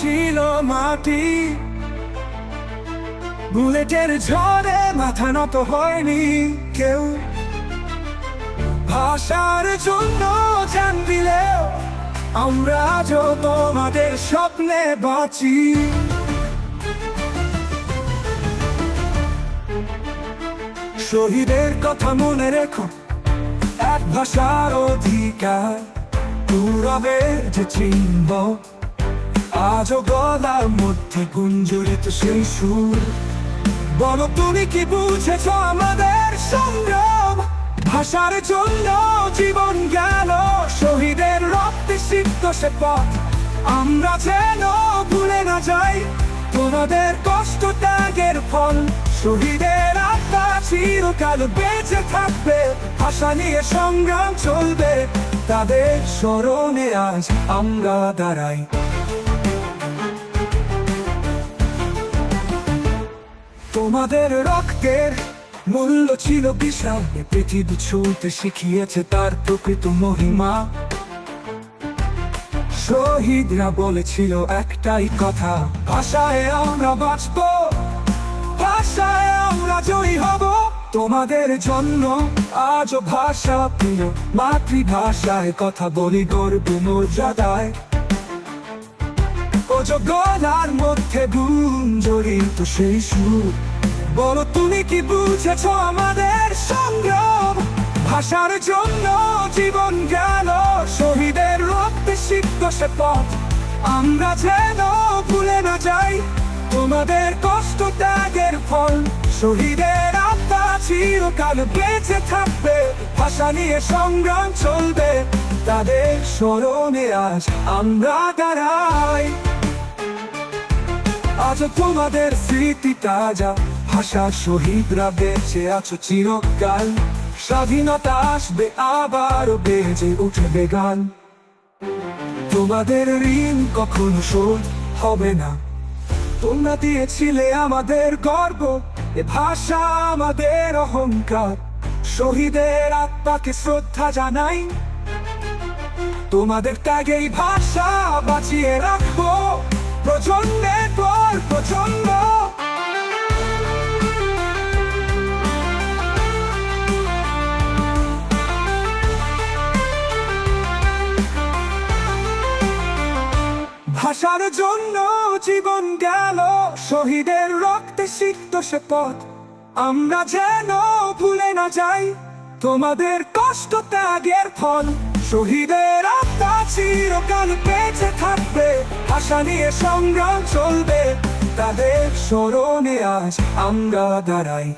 ছিল মাটি। বুলেটের ঝড়ে মাথা নত হয়নি কেউ, ভাষার জন্য জান দিলেও আমরা আজও তোমাদের স্বপ্নে বাঁচি। শহীদের কথা মনে রেখো, এক ভাষার অধিকার, গৌরবের যে চিহ্ন, আজও গলার মধ্যে গুঞ্জরিত সেই সুর। বলো তুমি কি বুঝেছ আমাদের সংগ্রাম? ভাষার জন্য জীবন গেল, শহীদের রক্তে সিক্ত সে পথ আমরা যেন ভুলে না যাই। তোমাদের কষ্ট ত্যাগের ফল, শহীদের আত্মা চিরকাল বেঁচে থাকবে। ভাষা নিয়ে সংগ্রাম চলবে, তাদের স্মরণে আজ আমরা দাঁড়াই। তোমাদের রক্তের মূল্য ছিল বিশাল, পৃথিবী ছুঁতে শিখিয়েছে তার প্রকৃত মহিমা। শহীদরা বলেছিল একটাই কথা, ভাষায় আমরা বাঁচবো, ভাষায় আমরা জয়ী হব। তোমাদের জন্য আজও ভাষা প্রিয়, মাতৃভাষায় কথা বলি গর্ব মর্যাদায়। গলার মধ্যে গুঞ্জরিত সেই সুর। বলো তুমি কি বুঝেছ আমাদের সংগ্রাম? ভাষার জন্য জীবন গেল, শহীদের রক্তে সিক্ত সে পথ আমরা যেন ভুলে না যাই। তোমাদের কষ্ট ত্যাগের ফল, শহীদের আত্মা চিরকাল বেঁচে থাকবে। ভাষা নিয়ে সংগ্রাম চলবে, তাদের স্মরণে আজ আমরা দাঁড়াই। আজ তোমাদের স্মৃতি তাজা, ভাষা শহীদরা বেঁচে আছো চিরকাল। স্বাধীনতা আসবে আবার বেজে উঠবে গান। তোমাদের ঋণ কখনো শোধ হবে না, তোমরা দিয়েছিলে আমাদের গর্ব, এ ভাষা আমাদের অহংকার। শহীদের আত্মাকে শ্রদ্ধা জানাই, তোমাদের ত্যাগেই ভাষা বাঁচিয়ে রাখবো প্রজন্মের পর প্রজন্ম। ভাষার জন্য জীবন গেল, শহীদের রক্তে সিক্ত সে পথ আমরা যেন ভুলে না যাই। তোমাদের কষ্ট ত্যাগের ফল, শহীদের আত্মা চিরকাল বেঁচে থাকবে। ভাষা নিয়ে সংগ্রাম চলবে, তাদের স্মরণে আজ আমরা দাঁড়াই।